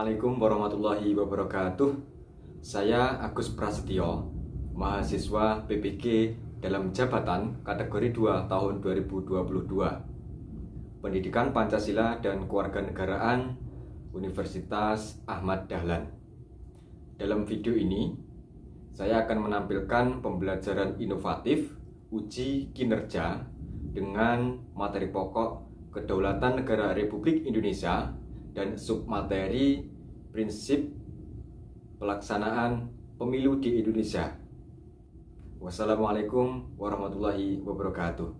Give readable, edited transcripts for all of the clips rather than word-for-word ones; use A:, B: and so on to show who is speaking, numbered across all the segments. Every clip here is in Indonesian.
A: Assalamualaikum warahmatullahi wabarakatuh. Saya Agus Prasetyo, mahasiswa PPG dalam jabatan kategori 2 tahun 2022. Pendidikan Pancasila dan Kewarganegaraan Universitas Ahmad Dahlan. Dalam video ini, saya akan menampilkan pembelajaran inovatif uji kinerja dengan materi pokok Kedaulatan Negara Republik Indonesia dan submateri prinsip pelaksanaan pemilu di Indonesia. Wassalamualaikum warahmatullahi wabarakatuh.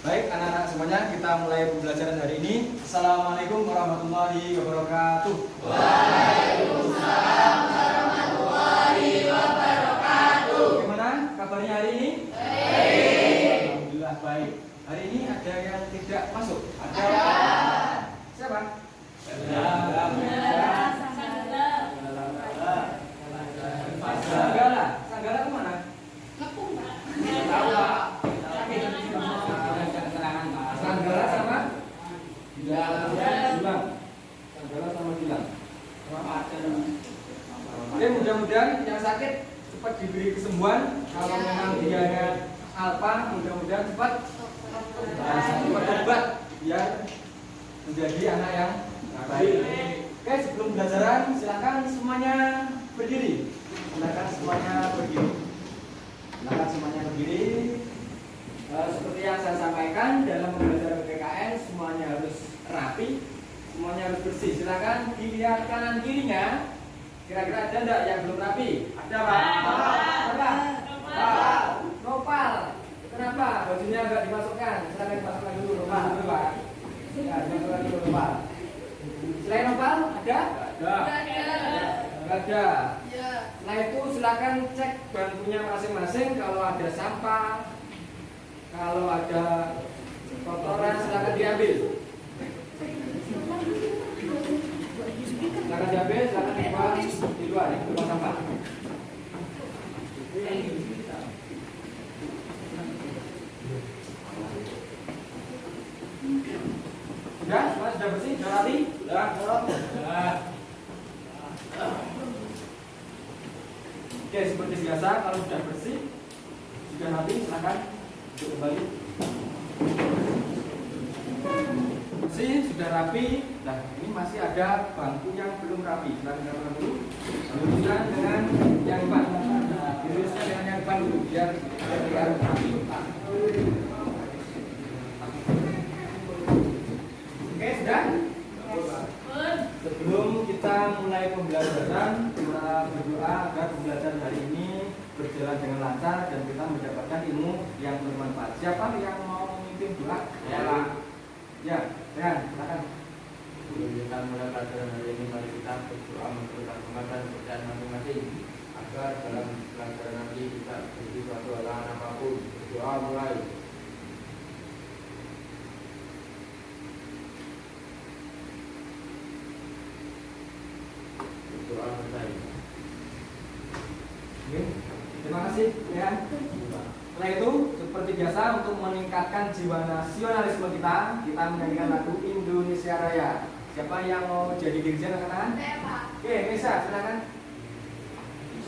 A: Baik anak-anak semuanya, kita mulai pembelajaran hari ini. Assalamualaikum warahmatullahi wabarakatuh. Waalaikumsalam warahmatullahi wabarakatuh. Gimana kabarnya hari ini? Baik. Alhamdulillah baik. Hari ini ada yang tidak masuk? Ada. Siapa? Sanggala kemana?
B: Ngepung, Pak.
A: Sanggala sama Gilang. Sanggala sama Gilang. Oke, mudah-mudahan yang sakit cepat diberi kesembuhan. Kalau memang dia alpa, mudah-mudahan cepat obat biar menjadi anak yang baik. Oke, sebelum pembelajaran silakan semuanya berdiri. Silakan semuanya berdiri. Seperti yang saya sampaikan dalam pembelajaran PPKN, semuanya harus rapi, semuanya harus bersih. Silakan dilihat kanan kirinya. Kira-kira ada enggak yang belum rapi? Ada, Pak? Apa? Nopal. Kenapa? Bajunya enggak dimasukkan. Silakan dimasukkan dulu Nopal, Pak. Ya, dimasukkan dulu Nopal. Selain Nopal ada? Enggak ada. Setelah itu silakan cek bangkunya masing-masing. Kalau ada sampah, kalau ada kotoran, silakan diambil. Silakan diambil, silakan dibuang di luar, di tempat sampah. Sudah? Semua sudah bersih? Sudah rapi? Sudah. Oke, seperti biasa, kalau sudah bersih, sudah rapi, silakan kembali. Bersih, sudah rapi. Nah, ini masih ada bangku yang belum rapi. Silakan dapatkan dulu. Luruskan dengan yang depan. Luruskan dengan yang depan dulu biar rapi. Oke, sudah? Sebelum kita mulai pembelajaran, kita berdoa agar pembelajaran hari ini berjalan dengan lancar dan kita mendapatkan ilmu yang bermanfaat. Siapa yang mau memimpin doa? Ya, Pak. Ya, silakan.
C: Sebelum kita mulai pelajaran hari ini, mari kita berdoa mempertahankan kepercayaan masing-masing agar dalam pelajaran nanti kita beri suatu halangan apapun. Berdoa mulai. Berdoa selesai.
A: Oke, terima kasih ya. Setelah itu, seperti biasa untuk meningkatkan jiwa nasionalisme kita menyanyikan lagu Indonesia Raya. Siapa yang mau jadi dirijen angkatan?
B: Saya, Pak.
A: Oke, Nisa, silakan.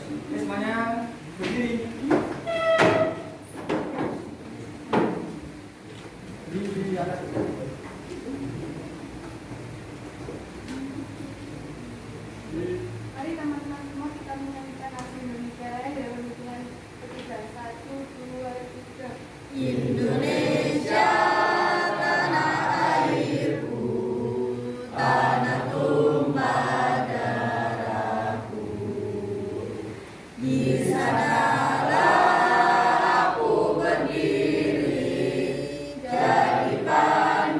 A: Oke, semuanya berdiri. Di atas.
B: Mari teman-teman semua kita menyanyikan lagu Indonesia Raya dalam hitungan ketiga. 1, 2, 3.
D: Indonesia, tanah airku, tanah tumpah darahku. Di sanalah aku berdiri, jadi panutan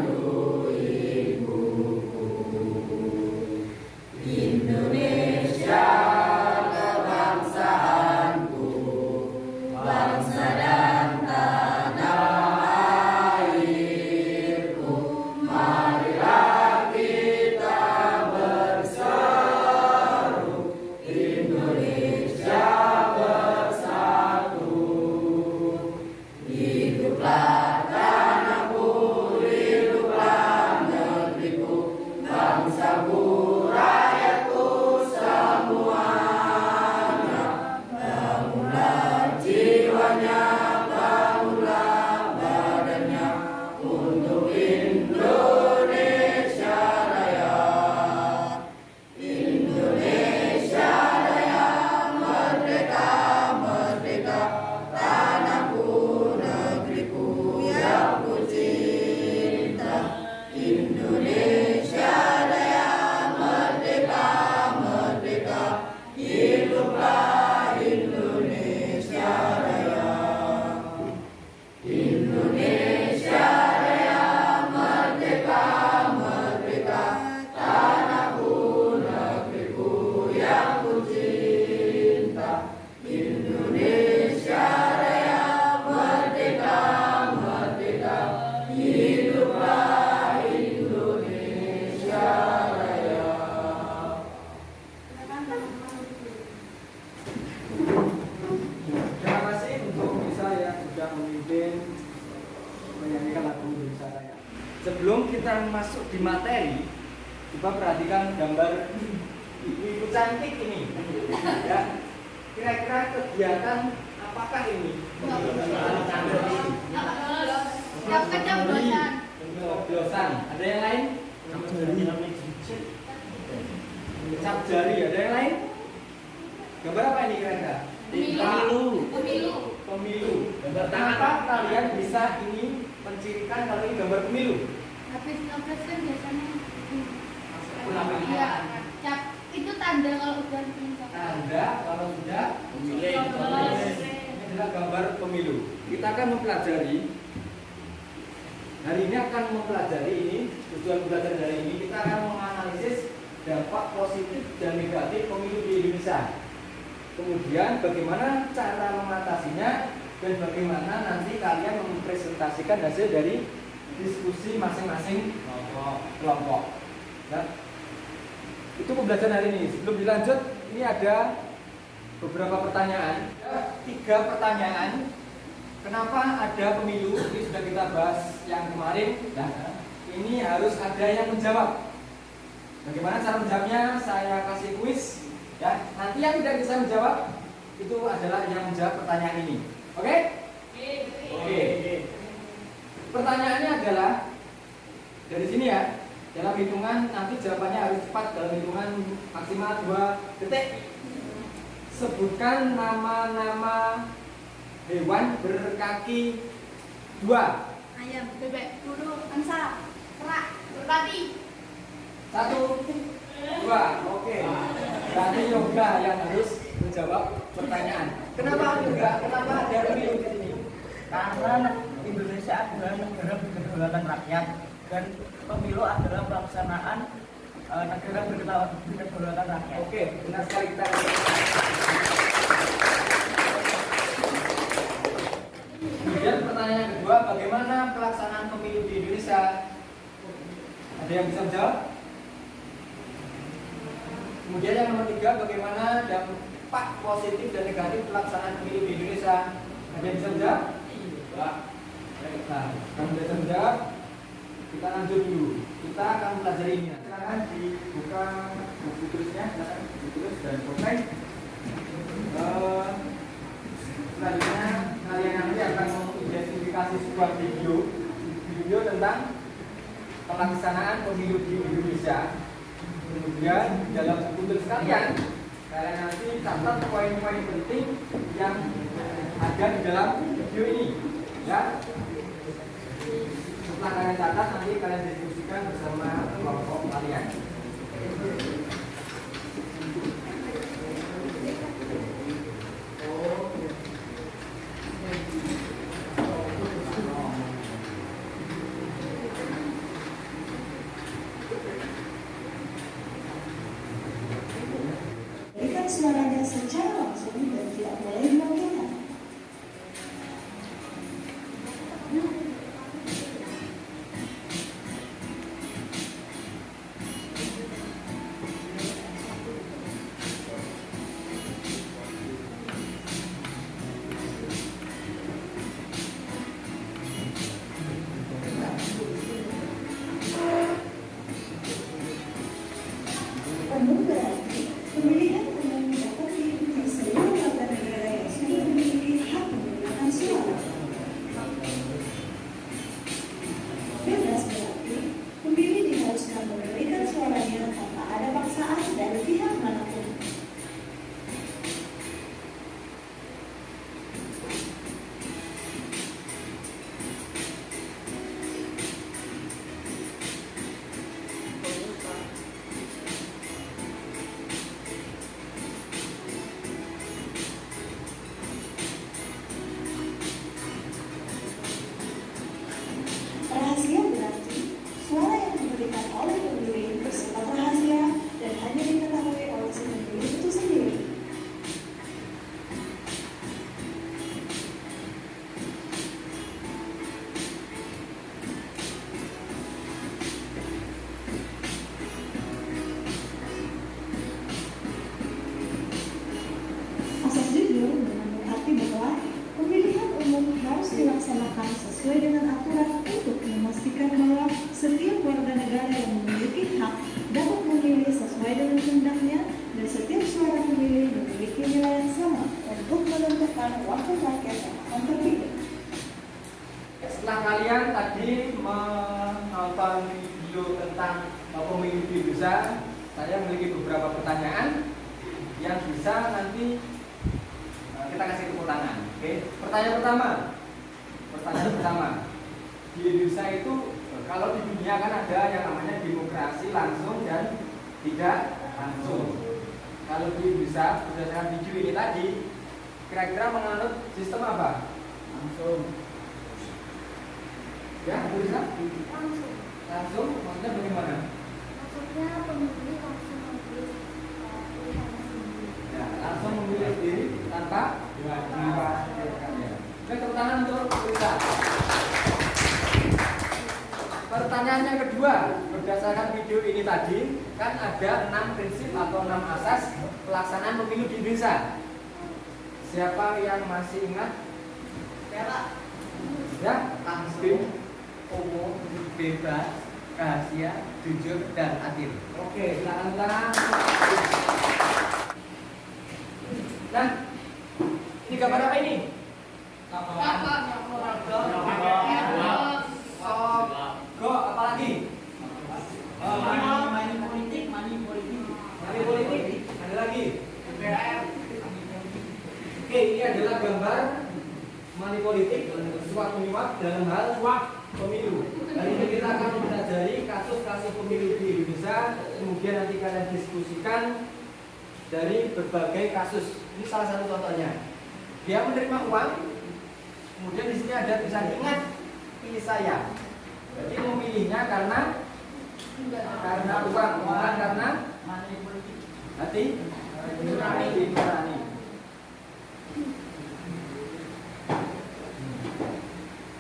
D: Indonesia Raya merdeka, merdeka, hiduplah Indonesia Raya. Indonesia Raya merdeka, merdeka, tanahku, negeriku yang ku cinta. Indonesia Raya merdeka, merdeka, hiduplah Indonesia Raya.
A: Terima kasih untuk Nisa yang sudah memimpin menyanyikan lagu Indonesia Raya. Sebelum kita masuk di materi, coba perhatikan gambar ibu-ibu cantik ini. Ya, kira-kira kegiatan apakah ini? Coblosan. Ada yang lain? Cap jari. Ada yang lain? Gambar apa ini kira-kira? Pemilu. Kenapa kalian bisa ini mencirikan kalau ini gambar pemilu?
B: Habis nyoblos kan biasanya
A: Kenapa?
B: iya, cap itu tanda kalau udah pencoblosan.
A: Tanda kalau sudah
C: Memilih.
A: ini adalah gambar pemilu. Kita akan mempelajari hari ini tujuan belajar dari ini kita akan menganalisis dampak positif dan negatif pemilu di Indonesia. Kemudian bagaimana cara mengatasinya dan bagaimana nanti kalian mempresentasikan hasil dari diskusi masing-masing kelompok. Nah, itu pembelajaran hari ini. Sebelum dilanjut, ini ada beberapa pertanyaan. 3 pertanyaan. Kenapa ada pemilu? Ini sudah kita bahas yang kemarin. Nah, ini harus ada yang menjawab. Bagaimana cara menjawabnya? Saya kasih kuis. Ya, nanti yang tidak bisa menjawab itu adalah yang menjawab pertanyaan ini. Oke? Oke. Pertanyaannya adalah dari sini ya. Dalam hitungan nanti jawabannya harus cepat dalam hitungan maksimal 2 detik. Sebutkan nama-nama hewan berkaki 2.
B: Ayam, bebek, dulu, angsa, kerak, merpati.
A: 1, 2. Oke. Berarti Yoga yang harus menjawab pertanyaan. Kenapa Yoga? Kenapa ada pemilu di sini?
E: Karena Indonesia adalah negara berkedaulatan rakyat dan pemilu adalah pelaksanaan negara berkedaulatan rakyat.
A: Oke, benar sekali kita. Kemudian pertanyaan kedua, bagaimana pelaksanaan pemilu di Indonesia? Ada yang bisa menjawab? Kemudian yang nomor 3, bagaimana dampak positif dan negatif pelaksanaan pemilu di Indonesia? Ada yang bisa menjawab? Nah, kamu bisa menjawab? Kita lanjut dulu. Kita akan pelajari ini. Silakan dibuka buku tulisnya, silakan buku tulis dan pulpen. Selanjutnya kalian nanti akan mengidentifikasi sebuah video tentang pelaksanaan pemilu di Indonesia. Kemudian dalam buku tulis kalian nanti catat poin-poin penting yang ada di dalam video ini. Ya. Setelah kalian catat, nanti kalian diskusikan bersama kelompok kalian.
F: Berikan suaranya secara langsung dan tidak boleh dilakukan. Umum berarti pemilihan umum mendapati di seluruh warga negara yang sudah memiliki hak menggunakan suara. Bebas berarti pemilih diharuskan memberikan suaranya tanpa ada paksaan dari pihak manapun. sesuai dengan aturan untuk memastikan bahwa setiap warga negara yang memiliki hak dapat memilih sesuai dengan kehendaknya dan setiap suara pemilih memiliki nilai yang sama untuk menentukan wakil rakyat yang akan terpilih.
A: Setelah kalian tadi menonton video tentang pemilu di Indonesia, saya memiliki beberapa pertanyaan yang bisa nanti kita kasih tepuk tangan. Oke, pertanyaan pertama, di Indonesia itu kalau di dunia kan ada yang namanya demokrasi langsung dan tidak langsung. Kalau di Indonesia berdasarkan video ini tadi, kira-kira menganut sistem apa?
E: Langsung.
A: Ya, bisa?
B: Langsung.
A: Langsung, maksudnya bagaimana?
B: Maksudnya pemilih langsung memilih pilihannya sendiri.
A: Ya, langsung memilih sendiri tanpa diwakilkan. Oke, tepuk tangan untuk Risa. Pertanyaan yang kedua, berdasarkan video ini tadi, kan ada 6 prinsip atau 6 asas pelaksanaan pemilu di Indonesia. Siapa yang masih ingat? Ya,
E: Langsung, umum, bebas, rahasia, jujur, dan adil.
A: Oke, silakan tangan. Nah, ini gambar apa ini? Go, apa lagi?
E: Money politik.
A: Money politik. Ada lagi? Oke, ini adalah gambar money politik, suap menyuap dalam hal pemilu. Hari ini kita akan mempelajari kasus-kasus pemilu di Indonesia, kemudian nanti kalian diskusikan dari berbagai kasus. Ini salah satu contohnya. Dia menerima uang, kemudian di sini ada tulisan ingat pilih saya. Jadi memilihnya karena uang, bukan karena
E: Money politik.
A: hati nurani.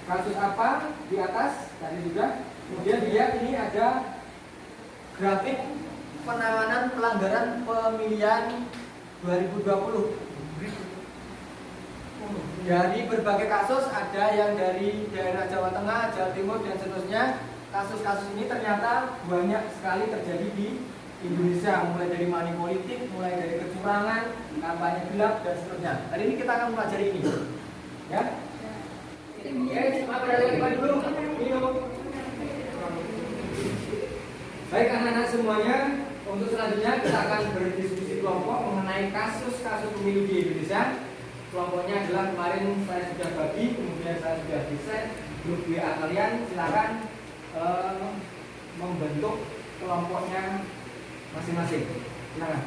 A: Kasus apa di atas tadi juga. Kemudian lihat ini ada grafik penanganan pelanggaran pemilihan 2020. Dari berbagai kasus, ada yang dari daerah Jawa Tengah, Jawa Timur, dan seterusnya. Kasus-kasus ini ternyata banyak sekali terjadi di Indonesia, mulai dari money politik, mulai dari kecurangan, kampanye gelap, dan seterusnya. Hari ini kita akan mempelajari ini, ya. Semangat lagi dulu. Minum. Baik anak-anak semuanya, untuk selanjutnya kita akan berdiskusi kelompok mengenai kasus-kasus pemilu di Indonesia. Kelompoknya adalah kemarin saya sudah bagi, kemudian saya sudah desain grup WA kalian. Silakan membentuk kelompoknya masing-masing. Silakan.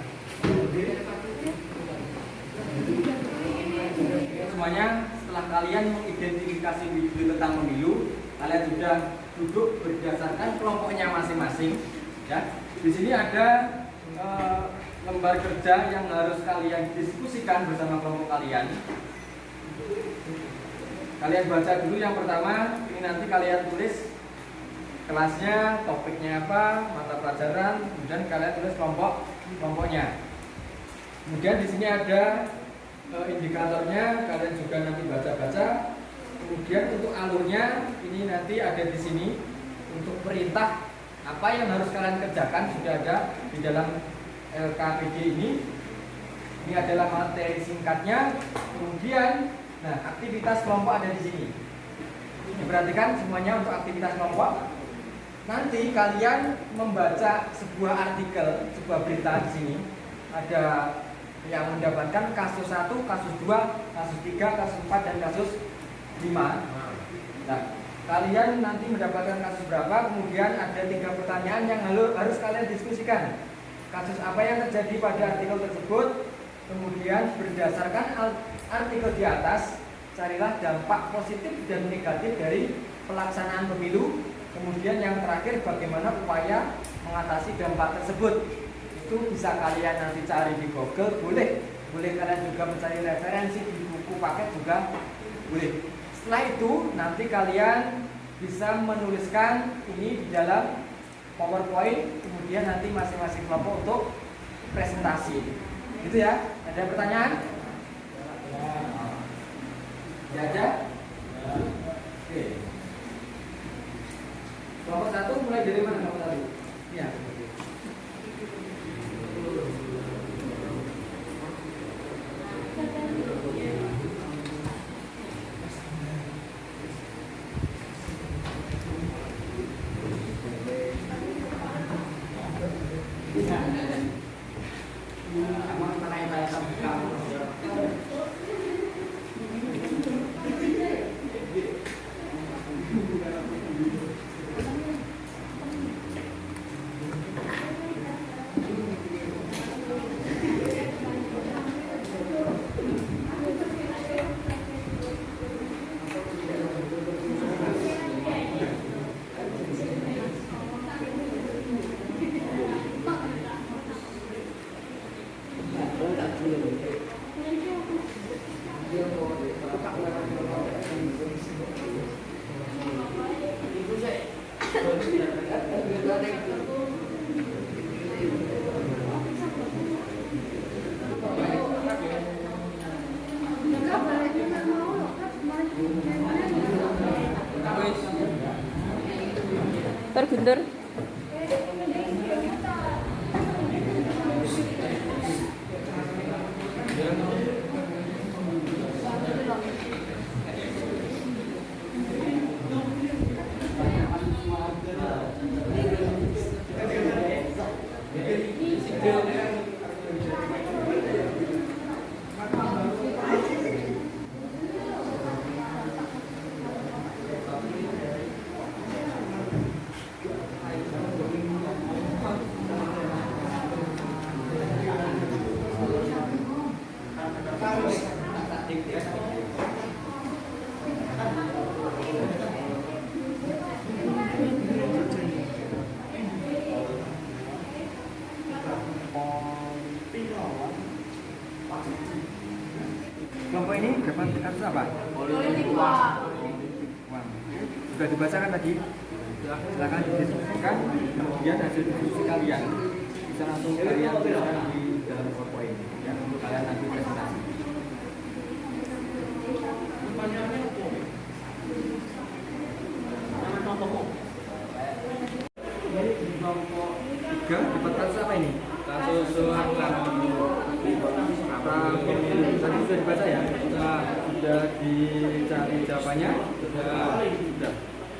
A: Semuanya, setelah kalian mengidentifikasi video tentang pemilu, kalian sudah duduk berdasarkan kelompoknya masing-masing. Ya, di sini ada lembar kerja yang harus kalian diskusikan bersama kelompok kalian. Kalian baca dulu yang pertama. Ini nanti kalian tulis kelasnya, topiknya apa, mata pelajaran, kemudian kalian tulis kelompoknya. Kemudian di sini ada indikatornya, kalian juga nanti baca-baca. Kemudian untuk alurnya ini nanti ada di sini. Untuk perintah apa yang harus kalian kerjakan sudah ada di dalam LKPD ini. Ini adalah materi singkatnya. Kemudian, nah, aktivitas kelompok ada di sini. Diperhatikan semuanya untuk aktivitas kelompok. Nanti kalian membaca sebuah artikel, sebuah berita di sini. Ada yang mendapatkan kasus 1, kasus 2, kasus 3, kasus 4, dan kasus 5. Nah, kalian nanti mendapatkan kasus berapa, kemudian ada 3 pertanyaan yang harus kalian diskusikan. Kasus apa yang terjadi pada artikel tersebut, kemudian berdasarkan artikel di atas, carilah dampak positif dan negatif dari pelaksanaan pemilu. Kemudian yang terakhir, bagaimana upaya mengatasi dampak tersebut. Itu bisa kalian nanti cari di Google, boleh kalian juga mencari referensi di buku paket juga boleh. Setelah itu nanti kalian bisa menuliskan ini di dalam PowerPoint, kemudian nanti masing-masing kelompok untuk presentasi. Gitu ya. Ada pertanyaan? Ya. Ya aja? Ya. Oke. Kelompok 1 mulai dari mana kelompok 1?
E: Ya.
D: Terguntur.
A: Kelompok ini dapat kasus apa?
B: Politik uang.
A: Uang. Sudah dibacakan tadi? Silakan didiskusikan. Kemudian hasil diskusi kalian bisa langsung kalian tuliskan di dalam kelompok ini ya, untuk kalian nanti presentasi. Kelompok 3 dapat kasus apa ini?
C: Kasus suap
A: Tadi sudah dibaca ya? Sudah dicari jawabannya? Sudah.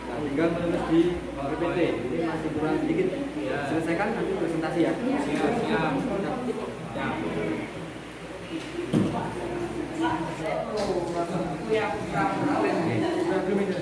A: Nah, tinggal menulis di PPT. Ini masih kurang sedikit. Selesaikan nanti presentasi ya.
C: siap.
A: Sudah belum ini?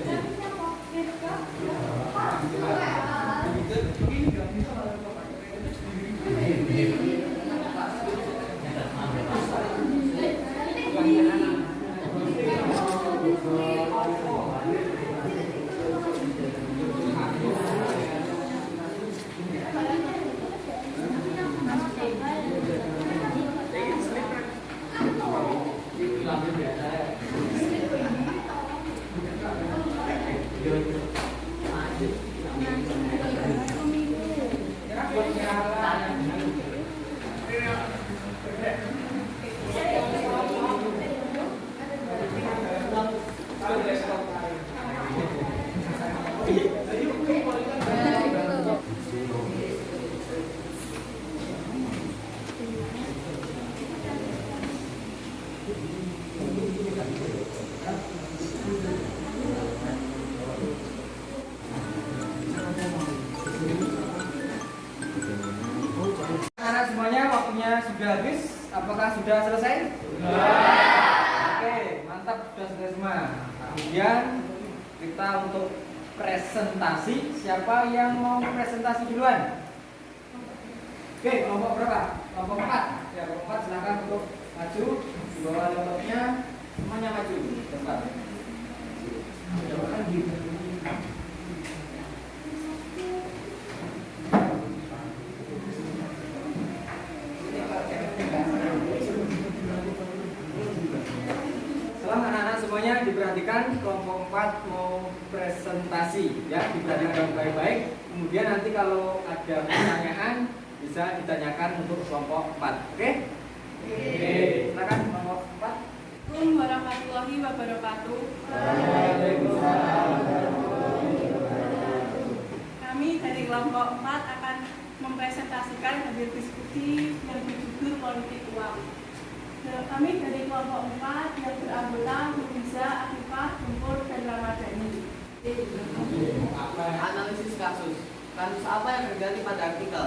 A: Anak semuanya waktunya sudah habis. Apakah sudah selesai? Oke, mantap, sudah selesai semua. Kemudian kita untuk presentasi. Siapa yang mau presentasi duluan? Oke, kelompok berapa? Kelompok 4. Ya, kelompok 4 silakan untuk maju. Di bawah laptopnya semuanya maju. Cepat. Setelah anak-anak semuanya diperhatikan, kelompok 4 mau presentasi ya, diperhatikan baik-baik. Kemudian nanti kalau ada pertanyaan bisa ditanyakan untuk kelompok 4. Oke? Oke. Silakan kelompok 4.
B: Assalamualaikum warahmatullahi wabarakatuh.
G: kelompok 4 akan mempresentasikan hasil diskusi yang berjudul politik uang. Kami dari kelompok 4 yang beranggota Nuriza, Afifah, Gempur, dan Ramadhani.
E: Analisis kasus. Kasus apa yang terjadi pada artikel?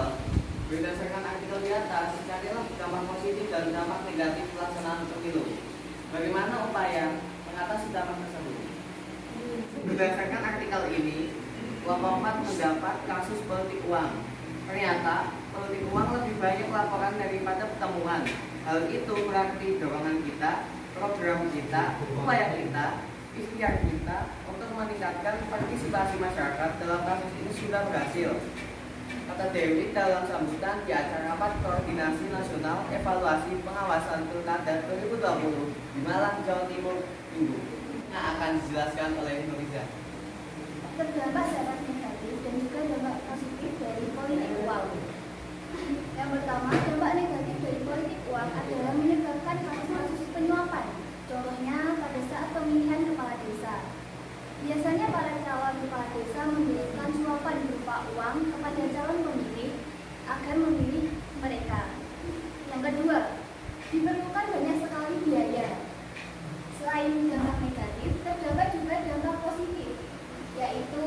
E: Berdasarkan artikel di atas, carilah dampak positif dan dampak negatif pelaksanaan pemilu. Bagaimana upaya mengatasi dampak tersebut? Berdasarkan artikel ini, kelompok 4 mendapat kasus politik uang. Ternyata, politik uang lebih banyak laporan daripada pertemuan. Hal itu berarti dorongan kita, program kita, upaya kita, ikhtiar kita untuk meningkatkan partisipasi masyarakat dalam kasus ini sudah berhasil. Kata Dewi dalam sambutan di acara rapat koordinasi nasional evaluasi pengawasan pilkada 2020 di Malang, Jawa Timur, Minggu. Yang akan dijelaskan oleh Nuriza.
B: Terdapat dampak negatif dan juga dampak positif dari politik uang. Yang pertama, dampak negatif dari politik uang adalah menyebabkan kasus-kasus penyuapan. Contohnya pada saat pemilihan kepala desa. Biasanya para calon kepala desa memberikan suapan berupa uang kepada calon pemilih agar memilih mereka. Yang kedua, diperlukan banyak sekali biaya. Selain dampak negatif, terdapat juga dampak positif, yaitu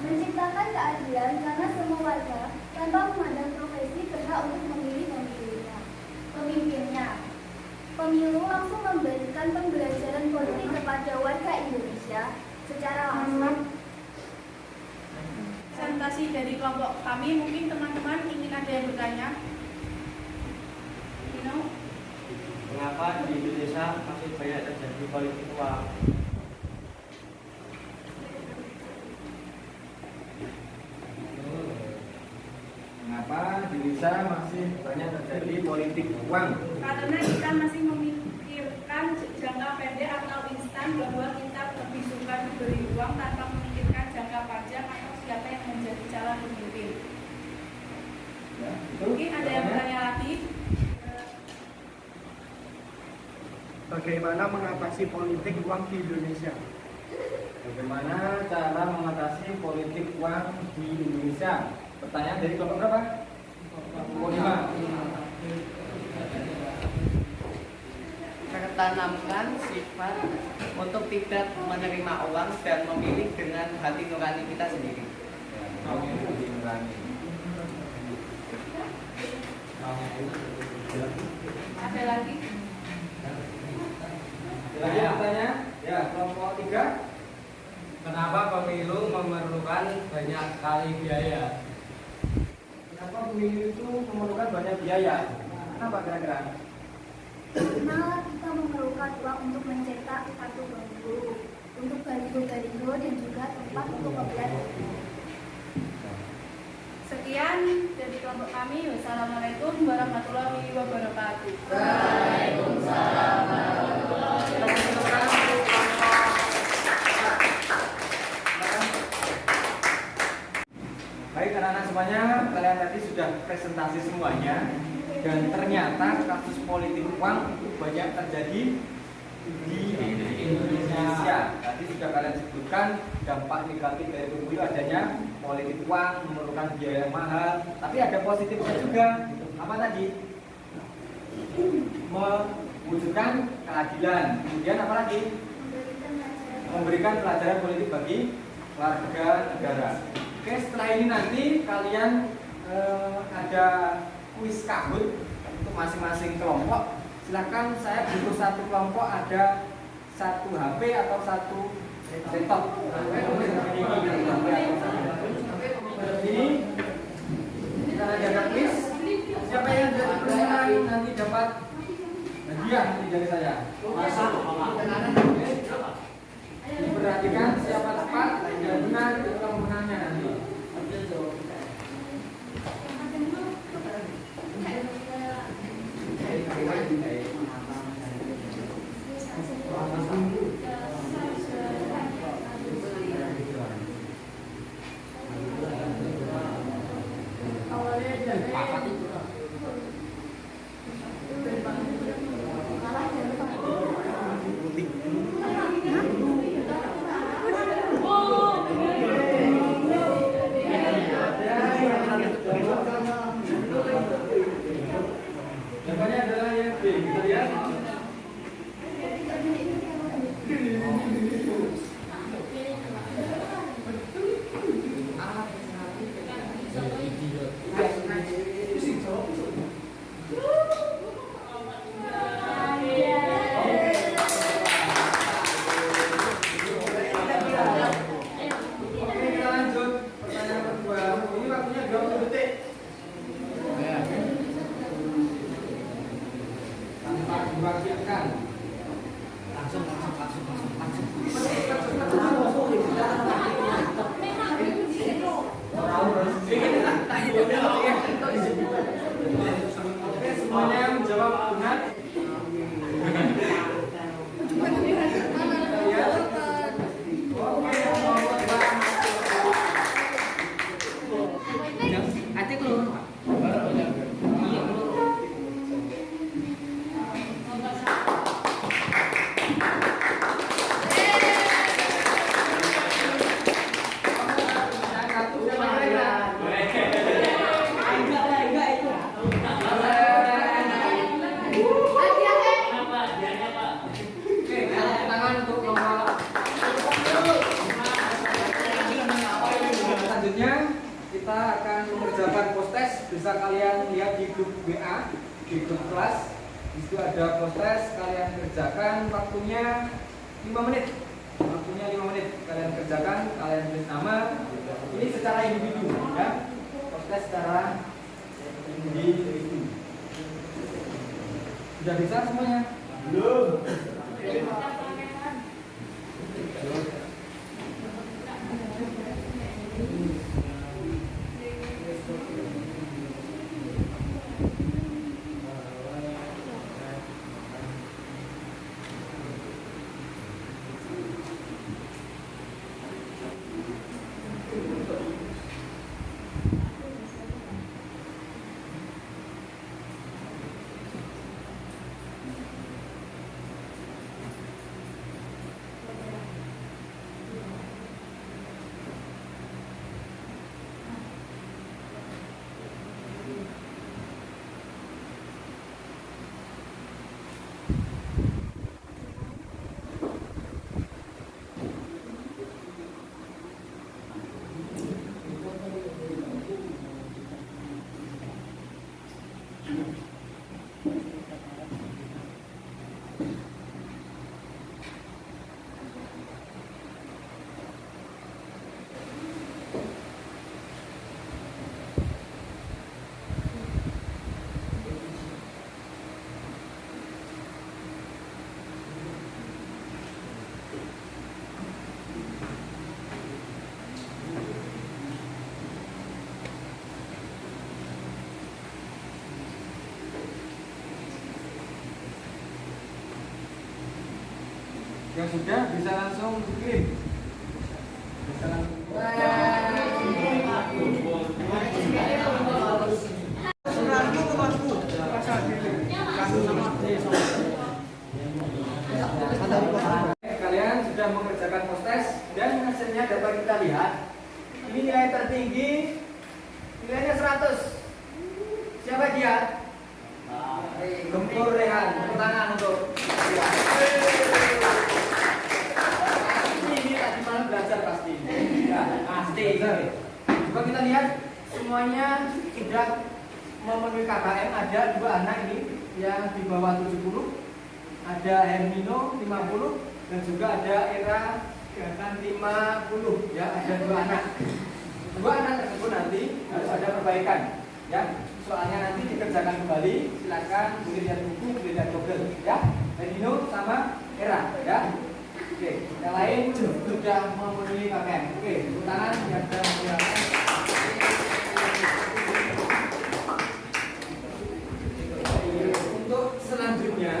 B: menciptakan keadilan karena semua warga tanpa memandang profesi berhak untuk memilih pemimpinnya. Pemilu langsung memberikan pembelajaran politik kepada warga Indonesia secara langsung.
G: Presentasi dari kelompok kami, mungkin teman-teman ingin ada yang bertanya?
C: Mengapa di Indonesia masih banyak terjadi politik uang?
A: Mengapa di Indonesia masih banyak terjadi politik uang?
G: Karena kita masih memikirkan jangka pendek atau instan bahwa kita lebih suka diberi uang tanpa memikirkan jangka panjang atau siapa yang menjadi calon pemimpin.
A: Ya, itu
G: Mungkin ada yang bertanya lagi?
H: Bagaimana mengatasi politik uang di Indonesia?
A: Bagaimana cara mengatasi politik uang di Indonesia? Pertanyaan dari kelompok berapa? Kelompok 5.
E: Tertanamkan sifat untuk tidak menerima uang dan memilih dengan hati nurani kita sendiri.
G: Ada lagi?
A: Lagi bertanya? Ya, kelompok 3.
C: Kenapa pemilu memerlukan banyak sekali biaya?
A: Kenapa pemilu itu memerlukan banyak biaya? Kenapa kira-kira?
B: Karena kita memerlukan uang untuk mencetak kartu bangku, untuk baliho-baliho dan juga tempat untuk pembelian.
G: Sekian dari kelompok kami. Wassalamualaikum warahmatullahi wabarakatuh.
A: Waalaikumsalam warahmatullahi wabarakatuh. Baik anak-anak semuanya, kalian tadi sudah presentasi semuanya. Dan ternyata kasus politik uang itu banyak terjadi di Indonesia. Tadi sudah kalian sebutkan dampak negatif dari pemilu adanya politik uang, memerlukan biaya yang mahal. Tapi ada positifnya juga. Apa tadi? Mewujudkan keadilan. Kemudian apa lagi? Memberikan pelajaran politik bagi warga negara. Oke, setelah ini nanti kalian ada kuis kabut untuk masing-masing kelompok. Silakan, saya butuh satu kelompok ada satu HP atau satu laptop. Ini kita ada kuis. Siapa yang jadi pemenang nanti dapat hadiah dari saya. Diperhatikan siapa cepat dan benar itu pemenangnya nanti. kita akan mengerjakan post-test. Bisa kalian lihat di grup WA, di grup kelas. Di situ ada post-test, kalian kerjakan, waktunya 5 menit. Waktunya 5 menit. Kalian kerjakan, kalian tulis nama. Ini secara individu ya. Post-test secara individu. Sudah bisa semuanya? Belum. Yang sudah bisa langsung dikirim. Bisa langsung. Kalian sudah mengerjakan post-test dan hasilnya dapat kita lihat. Ini nilai tertinggi, nilainya 100. Siapa dia? Gempur Rehan. Tepuk tangan untuk dia. Ini tadi malam belajar pasti. Ya, pasti. Coba kita lihat semuanya sudah memenuhi KKM. Ada 2 anak ini yang di bawah 70. Ada Hermino 50 dan juga ada Era 50 ya, ada 2 anak. 2 anak tersebut nanti harus ada perbaikan ya. Soalnya nanti dikerjakan kembali, silakan boleh lihat buku, boleh lihat Google ya. Hermino sama Era ya. Oke, yang lain sudah memenuhi KKM. Oke, tepuk tangan yang sudah mengerjakan. Untuk selanjutnya,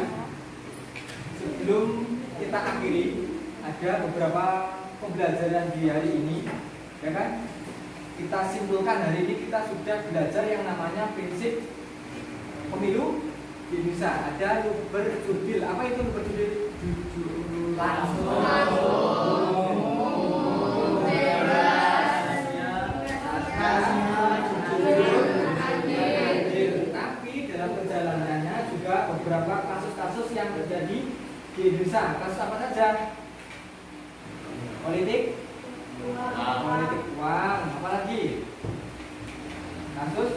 A: sebelum kita akhiri, ada beberapa pembelajaran di hari ini, ya kan? Kita simpulkan hari ini kita sudah belajar yang namanya prinsip pemilu di Indonesia. Ada berjudul, apa itu berjudul? Langsung. Tapi dalam perjalanannya juga beberapa kasus-kasus yang terjadi di Indonesia. Kasus apa saja? Politik uang, apalagi kasus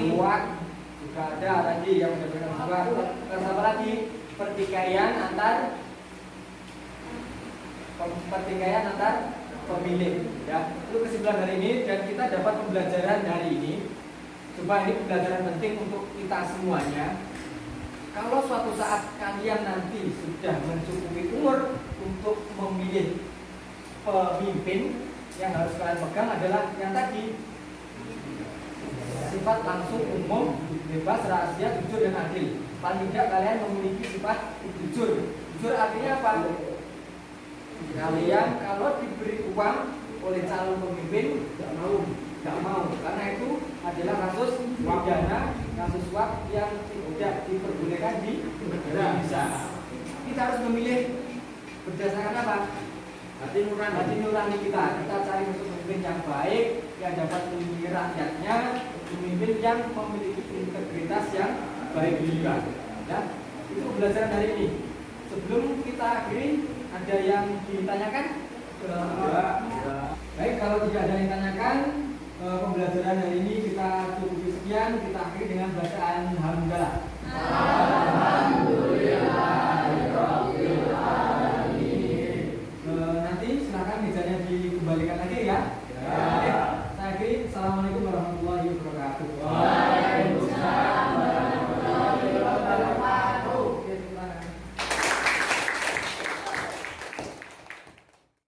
A: suap juga ada tadi yang benar-benar suap. Terus apa lagi? Pertikaian antar pemilih ya. Itu kesimpulan hari ini dan kita dapat pembelajaran hari ini. Coba ini pembelajaran penting untuk kita semuanya. Kalau suatu saat kalian nanti sudah mencukupi umur untuk memilih pemimpin, yang harus kalian pegang adalah yang tadi, sifat langsung, umum, bebas, rahasia, jujur, dan adil. Paling tidak kalian memiliki sifat jujur. Jujur artinya apa? Kalian kalau diberi uang oleh calon pemimpin nggak mau, karena itu adalah kasus pidana, kasus suap yang tidak diperbolehkan di negara Indonesia. Kita harus memilih berdasarkan apa? Hati nurani kita. Kita cari pemimpin yang baik, yang dapat melindungi rakyatnya, pemimpin yang memiliki integritas yang baik juga. Ya, itu pembelajaran hari ini. sebelum kita akhiri, ada yang ditanyakan? Baik, kalau tidak ada yang ditanyakan, pembelajaran hari ini kita cukupi sekian. Kita akhiri dengan bacaan hamdalah. Nanti silakan mejanya dikembalikan lagi ya. Oke, saya akhiri. Assalamualaikum warahmatullahi wabarakatuh.